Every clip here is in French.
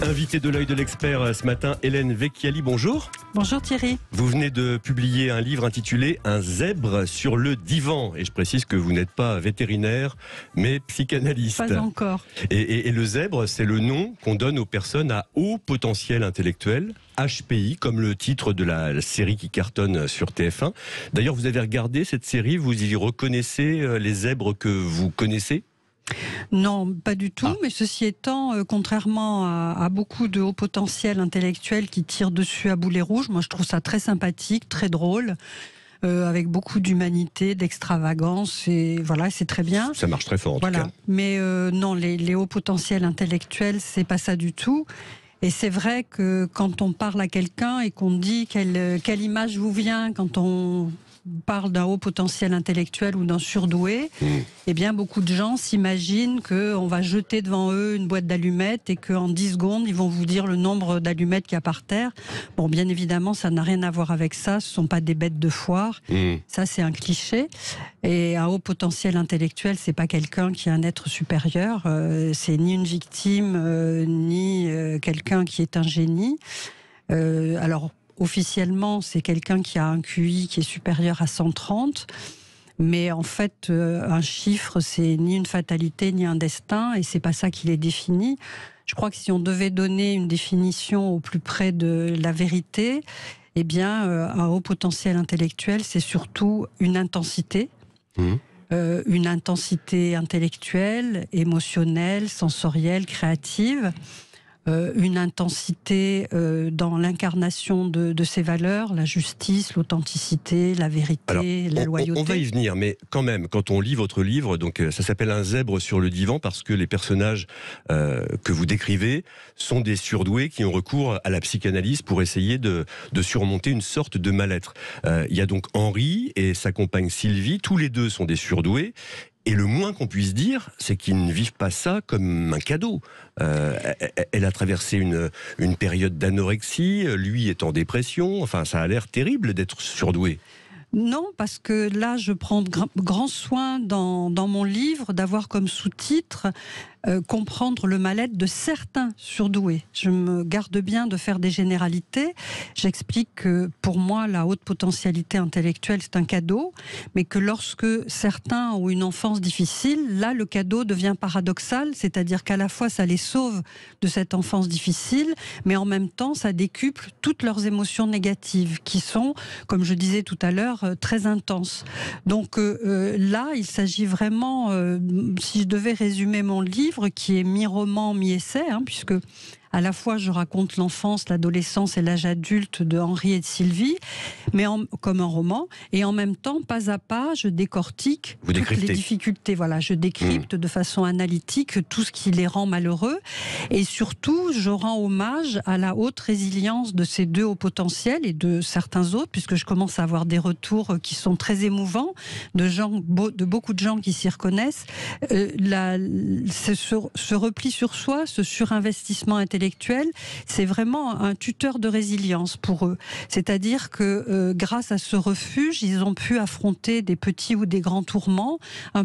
Invité de l'œil de l'expert ce matin, Hélène Vecchiali, bonjour. Bonjour Thierry. Vous venez de publier un livre intitulé « Un zèbre sur le divan ». Et je précise que vous n'êtes pas vétérinaire, mais psychanalyste. Pas encore. Et le zèbre, c'est le nom qu'on donne aux personnes à haut potentiel intellectuel, HPI, comme le titre de la série qui cartonne sur TF1. D'ailleurs, vous avez regardé cette série, vous y reconnaissez les zèbres que vous connaissez ? Non, pas du tout, mais ceci étant, contrairement à beaucoup de hauts potentiels intellectuels qui tirent dessus à boulet rouge, moi je trouve ça très sympathique, très drôle, avec beaucoup d'humanité, d'extravagance, et voilà, c'est très bien. Ça marche très fort en tout cas. Mais non, les hauts potentiels intellectuels, c'est pas ça du tout. Et c'est vrai que quand on parle à quelqu'un et qu'on dit quelle image vous vient quand on parle d'un haut potentiel intellectuel ou d'un surdoué, eh bien beaucoup de gens s'imaginent qu'on va jeter devant eux une boîte d'allumettes et qu'en 10 secondes, ils vont vous dire le nombre d'allumettes qu'il y a par terre. Bon, bien évidemment, ça n'a rien à voir avec ça, ce ne sont pas des bêtes de foire. Ça, c'est un cliché. Et un haut potentiel intellectuel, c'est pas quelqu'un qui est un être supérieur, c'est ni une victime, ni quelqu'un qui est un génie. Alors, officiellement, c'est quelqu'un qui a un QI qui est supérieur à 130. Mais en fait, un chiffre, c'est ni une fatalité, ni un destin, et c'est pas ça qui les définit. Je crois que si on devait donner une définition au plus près de la vérité, eh bien, un haut potentiel intellectuel, c'est surtout une intensité. Une intensité intellectuelle, émotionnelle, sensorielle, créative. Une intensité dans l'incarnation de ces valeurs, la justice, l'authenticité, la vérité, alors, la loyauté. On va y venir, mais quand même, quand on lit votre livre, donc ça s'appelle Un zèbre sur le divan parce que les personnages que vous décrivez sont des surdoués qui ont recours à la psychanalyse pour essayer de surmonter une sorte de mal-être. Il y a donc Henri et sa compagne Sylvie, tous les deux sont des surdoués. Et le moins qu'on puisse dire, c'est qu'ils ne vivent pas ça comme un cadeau. Elle a traversé une période d'anorexie, lui est en dépression. Enfin, ça a l'air terrible d'être surdoué. Non, parce que là, je prends grand soin dans mon livre d'avoir comme sous-titre comprendre le mal-être de certains surdoués. Je me garde bien de faire des généralités. J'explique que pour moi, la haute potentialité intellectuelle, c'est un cadeau, mais que lorsque certains ont une enfance difficile, là, le cadeau devient paradoxal, c'est-à-dire qu'à la fois, ça les sauve de cette enfance difficile, mais en même temps, ça décuple toutes leurs émotions négatives, qui sont, comme je disais tout à l'heure, très intenses. Donc là, il s'agit vraiment, si je devais résumer mon livre, qui est mi-roman, mi-essai, puisque à la fois je raconte l'enfance, l'adolescence et l'âge adulte de Henri et de Sylvie, mais comme un roman, et en même temps, pas à pas, je décortique toutes les difficultés. Voilà, je décrypte de façon analytique tout ce qui les rend malheureux, et surtout, je rends hommage à la haute résilience de ces deux hauts potentiels et de certains autres, puisque je commence à avoir des retours qui sont très émouvants de beaucoup de gens qui s'y reconnaissent. Ce repli sur soi, ce surinvestissement intellectuel, c'est vraiment un tuteur de résilience pour eux. C'est-à-dire que grâce à ce refuge, ils ont pu affronter des petits ou des grands tourments. Ça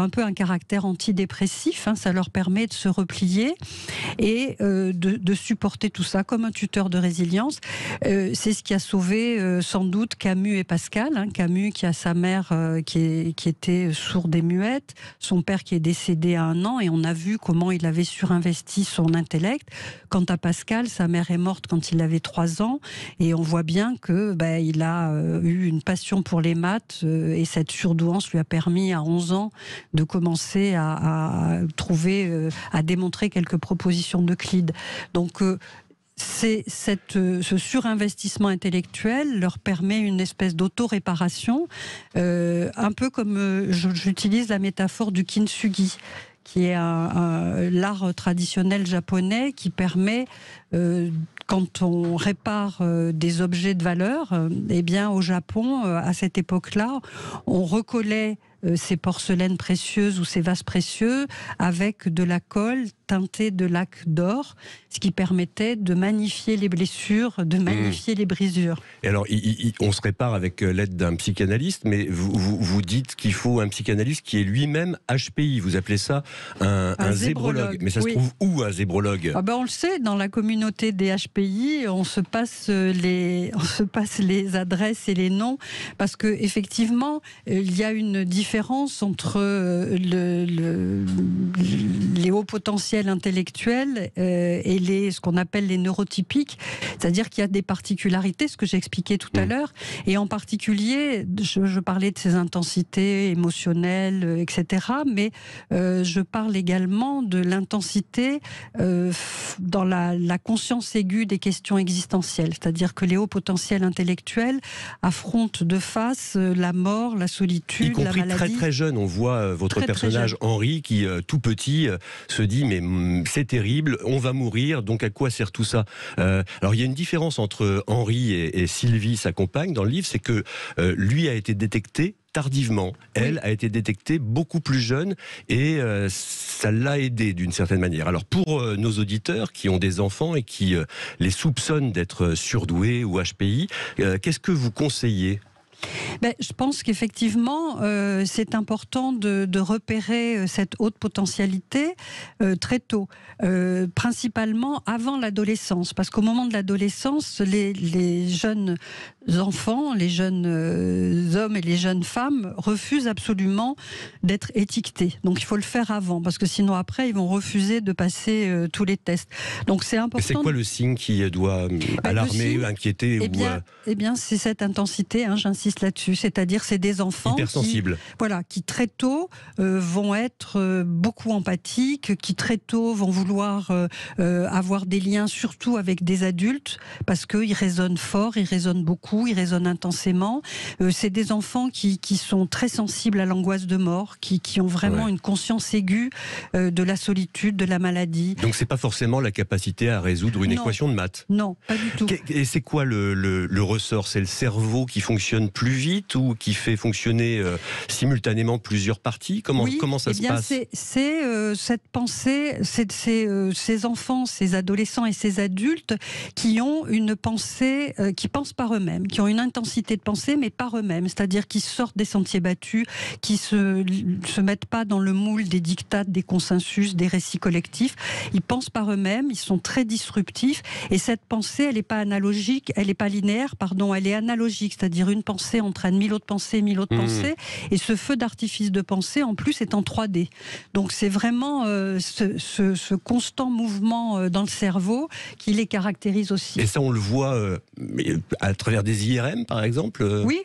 a un peu un caractère antidépressif, ça leur permet de se replier et de supporter tout ça comme un tuteur de résilience. C'est ce qui a sauvé sans doute Camus et Pascal. Camus qui a sa mère qui était sourde et muette, son père qui est décédé à 1 an, et on a vu comment il avait surinvesti son intellect. Quant à Pascal, sa mère est morte quand il avait 3 ans, et on voit bien que il a eu une passion pour les maths, et cette surdouance lui a permis à 11 ans de commencer à trouver, à démontrer quelques propositions d'Euclide. Donc ce surinvestissement intellectuel leur permet une espèce d'auto-réparation, un peu comme j'utilise la métaphore du kintsugi, qui est l'art traditionnel japonais qui permet, quand on répare des objets de valeur, eh bien au Japon, à cette époque-là, on recollait ces porcelaines précieuses ou ces vases précieux avec de la colle teintée de laque d'or, ce qui permettait de magnifier les blessures, de magnifier les brisures. Et alors, on se répare avec l'aide d'un psychanalyste, mais vous dites qu'il faut un psychanalyste qui est lui-même HPI. Vous appelez ça un zébrologue. Mais ça se trouve où, un zébrologue ? On le sait, dans la communauté des HPI, on se passe les adresses et les noms, parce que effectivement, il y a une différence entre les hauts potentiels intellectuels et ce qu'on appelle les neurotypiques, c'est-à-dire qu'il y a des particularités, ce que j'expliquais tout à l'heure, et en particulier, je parlais de ces intensités émotionnelles, etc., mais je parle également de l'intensité dans la conscience aiguë des questions existentielles, c'est-à-dire que les hauts potentiels intellectuels affrontent de face la mort, la solitude, la maladie. Y compris très très jeune, on voit votre personnage Henri qui, tout petit, se dit mais c'est terrible, on va mourir, donc à quoi sert tout ça ? Alors il y a une différence entre Henri et Sylvie, sa compagne, dans le livre, c'est que lui a été détecté tardivement. Elle a été détectée beaucoup plus jeune et ça l'a aidé d'une certaine manière. Alors pour nos auditeurs qui ont des enfants et qui les soupçonnent d'être surdoués ou HPI, qu'est-ce que vous conseillez ? Je pense qu'effectivement, c'est important de repérer cette haute potentialité très tôt, principalement avant l'adolescence, parce qu'au moment de l'adolescence, les jeunes enfants, les jeunes hommes et les jeunes femmes refusent absolument d'être étiquetés. Donc il faut le faire avant, parce que sinon après, ils vont refuser de passer tous les tests. Donc c'est important. Et c'est quoi le signe qui doit alarmer, inquiéter Eh bien, c'est cette intensité, j'insiste là-dessus. C'est-à-dire, c'est des enfants hypersensibles. Qui très tôt vont être beaucoup empathiques, qui très tôt vont vouloir avoir des liens, surtout avec des adultes, parce qu'ils résonnent fort, ils résonnent beaucoup, ils résonnent intensément. C'est des enfants qui sont très sensibles à l'angoisse de mort, qui ont vraiment une conscience aiguë de la solitude, de la maladie. Donc, c'est pas forcément la capacité à résoudre une équation de maths. Non, pas du tout. Et c'est quoi le ressort ? C'est le cerveau qui fonctionne plus vite ou qui fait fonctionner simultanément plusieurs parties ? Comment ça se passe ? C'est cette pensée, c'est ces enfants, ces adolescents et ces adultes qui ont une pensée, qui pensent par eux-mêmes, qui ont une intensité de pensée, mais par eux-mêmes. C'est-à-dire qu'ils sortent des sentiers battus, qui se mettent pas dans le moule des dictates, des consensus, des récits collectifs. Ils pensent par eux-mêmes, ils sont très disruptifs. Et cette pensée, elle n'est pas analogique, elle n'est pas linéaire, pardon, elle est analogique. C'est-à-dire une pensée entraîne mille autres pensées, et ce feu d'artifice de pensée, en plus, est en 3D. Donc c'est vraiment ce constant mouvement dans le cerveau qui les caractérise aussi. Et ça, on le voit à travers des IRM, par exemple ? Oui.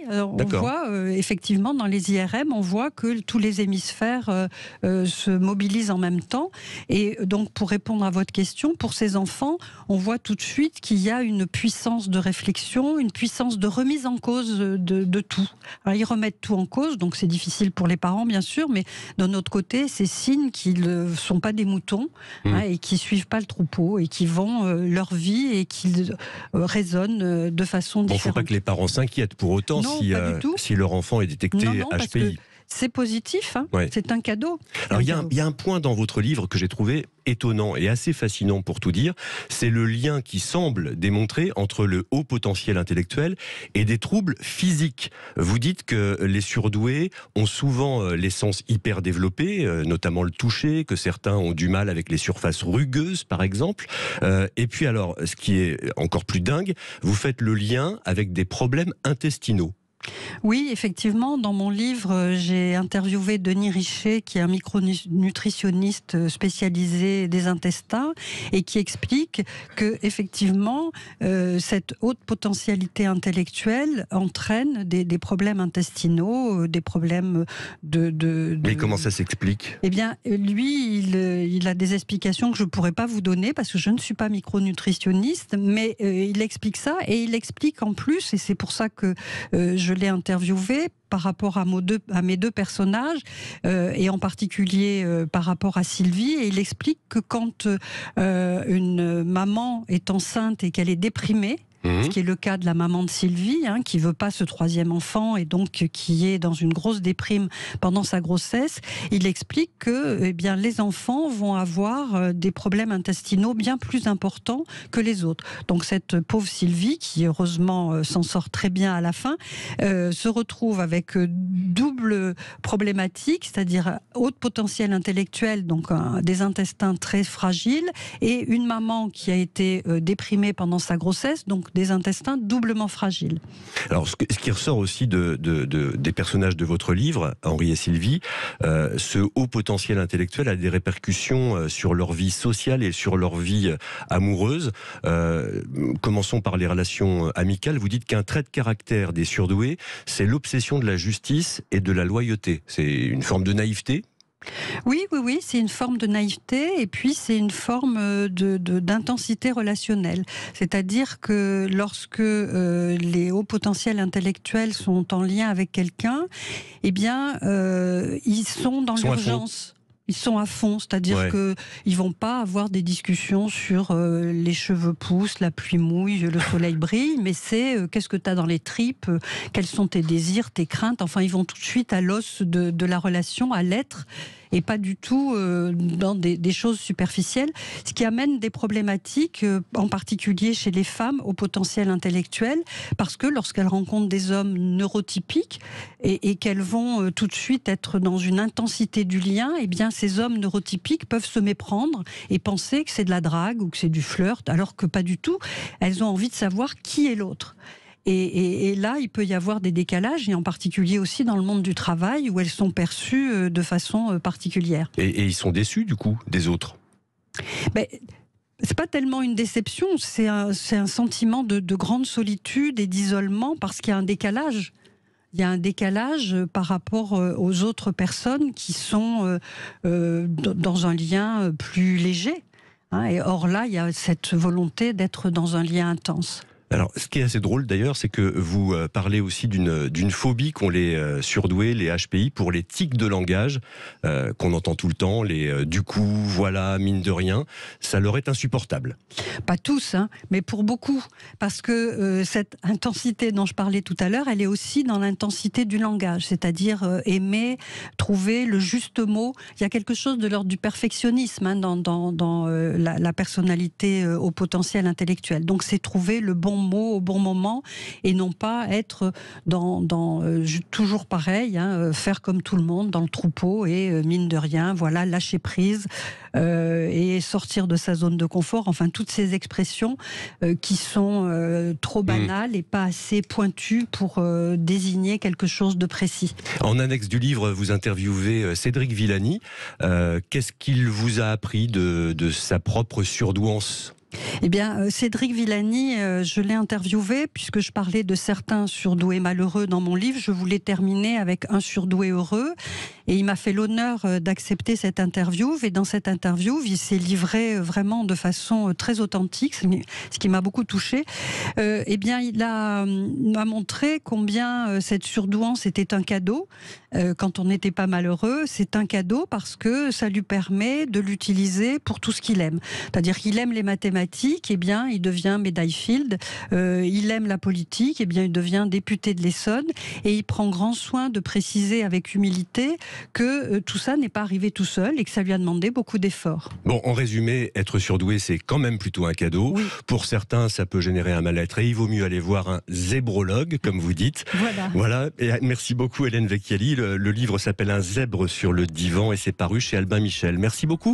On voit effectivement dans les IRM, on voit que tous les hémisphères se mobilisent en même temps. Et donc, pour répondre à votre question, pour ces enfants, on voit tout de suite qu'il y a une puissance de réflexion, une puissance de remise en cause de tout. Alors, ils remettent tout en cause, donc c'est difficile pour les parents, bien sûr, mais d'un autre côté, c'est signe qu'ils ne sont pas des moutons et qui suivent pas le troupeau et qui vont leur vie et qui raisonnent de façon différente. Il ne faut pas que les parents s'inquiètent pour autant si leur enfant est détecté HPI. C'est positif, c'est un cadeau. Alors il y a un point dans votre livre que j'ai trouvé étonnant et assez fascinant pour tout dire, c'est le lien qui semble démontrer entre le haut potentiel intellectuel et des troubles physiques. Vous dites que les surdoués ont souvent les sens hyper développés, notamment le toucher, que certains ont du mal avec les surfaces rugueuses par exemple. Et puis alors, ce qui est encore plus dingue, vous faites le lien avec des problèmes intestinaux. Oui, effectivement, dans mon livre, j'ai interviewé Denis Richer, qui est un micronutritionniste spécialisé des intestins, et qui explique que, effectivement, cette haute potentialité intellectuelle entraîne des problèmes intestinaux, des problèmes de... Mais comment ça s'explique ? Eh bien, lui, il a des explications que je ne pourrais pas vous donner, parce que je ne suis pas micronutritionniste, mais il explique ça, et il explique en plus, et c'est pour ça que je l'ai interviewé par rapport à mes deux personnages, et en particulier par rapport à Sylvie, et il explique que quand une maman est enceinte et qu'elle est déprimée, ce qui est le cas de la maman de Sylvie, qui veut pas ce 3e enfant et donc qui est dans une grosse déprime pendant sa grossesse. Il explique que les enfants vont avoir des problèmes intestinaux bien plus importants que les autres. Donc cette pauvre Sylvie, qui heureusement s'en sort très bien à la fin, se retrouve avec double problématique, c'est-à-dire haut potentiel intellectuel, donc des intestins très fragiles, et une maman qui a été déprimée pendant sa grossesse, donc des intestins doublement fragiles. Alors, ce qui ressort aussi des personnages de votre livre, Henri et Sylvie, ce haut potentiel intellectuel a des répercussions sur leur vie sociale et sur leur vie amoureuse. Commençons par les relations amicales. Vous dites qu'un trait de caractère des surdoués, c'est l'obsession de la justice et de la loyauté. C'est une forme de naïveté ? Oui, c'est une forme de naïveté et puis c'est une forme d'intensité relationnelle. C'est-à-dire que lorsque les hauts potentiels intellectuels sont en lien avec quelqu'un, ils sont dans l'urgence. Ils sont à fond, c'est-à-dire qu'ils vont pas avoir des discussions sur les cheveux poussent, la pluie mouille, le soleil brille, mais c'est qu'est-ce que tu as dans les tripes, quels sont tes désirs, tes craintes. Enfin, ils vont tout de suite à l'os de la relation, à l'être, et pas du tout dans des choses superficielles, ce qui amène des problématiques, en particulier chez les femmes au potentiel intellectuel, parce que lorsqu'elles rencontrent des hommes neurotypiques et qu'elles vont tout de suite être dans une intensité du lien, ces hommes neurotypiques peuvent se méprendre et penser que c'est de la drague ou que c'est du flirt, alors que pas du tout. Elles ont envie de savoir qui est l'autre. Et là, il peut y avoir des décalages, et en particulier aussi dans le monde du travail, où elles sont perçues de façon particulière. Et ils sont déçus, du coup, des autres ? C'est pas tellement une déception, c'est un sentiment de grande solitude et d'isolement, parce qu'il y a un décalage. Il y a un décalage par rapport aux autres personnes qui sont dans un lien plus léger. Et or là, il y a cette volonté d'être dans un lien intense. Alors, ce qui est assez drôle d'ailleurs, c'est que vous parlez aussi d'une phobie qu'ont les surdoués, les HPI, pour les tics de langage qu'on entend tout le temps, les du coup, voilà, mine de rien. Ça leur est insupportable. Pas tous, mais pour beaucoup. Parce que cette intensité dont je parlais tout à l'heure, elle est aussi dans l'intensité du langage, c'est-à-dire aimer, trouver le juste mot. Il y a quelque chose de l'ordre du perfectionnisme dans la personnalité au potentiel intellectuel. Donc c'est trouver le bon mot au bon moment et non pas être dans toujours pareil, faire comme tout le monde dans le troupeau et mine de rien, voilà, lâcher prise et sortir de sa zone de confort. Enfin, toutes ces expressions qui sont trop banales et pas assez pointues pour désigner quelque chose de précis. En annexe du livre, vous interviewez Cédric Villani. Qu'est-ce qu'il vous a appris de sa propre surdouance ? Cédric Villani, je l'ai interviewé puisque je parlais de certains surdoués malheureux dans mon livre. Je voulais terminer avec un surdoué heureux et il m'a fait l'honneur d'accepter cette interview. Et dans cette interview, il s'est livré vraiment de façon très authentique, ce qui m'a beaucoup touchée. Il m'a montré combien cette surdouance était un cadeau. Quand on n'était pas malheureux, c'est un cadeau parce que ça lui permet de l'utiliser pour tout ce qu'il aime. C'est-à-dire qu'il aime les mathématiques, il devient médaille Field. Il aime la politique, il devient député de l'Essonne. Et il prend grand soin de préciser avec humilité que tout ça n'est pas arrivé tout seul et que ça lui a demandé beaucoup d'efforts. Bon, en résumé, être surdoué, c'est quand même plutôt un cadeau. Oui. Pour certains, ça peut générer un mal-être et il vaut mieux aller voir un zébrologue, comme vous dites. Voilà. Et merci beaucoup, Hélène Vecchiali. Le livre s'appelle Un zèbre sur le divan et c'est paru chez Albin Michel. Merci beaucoup.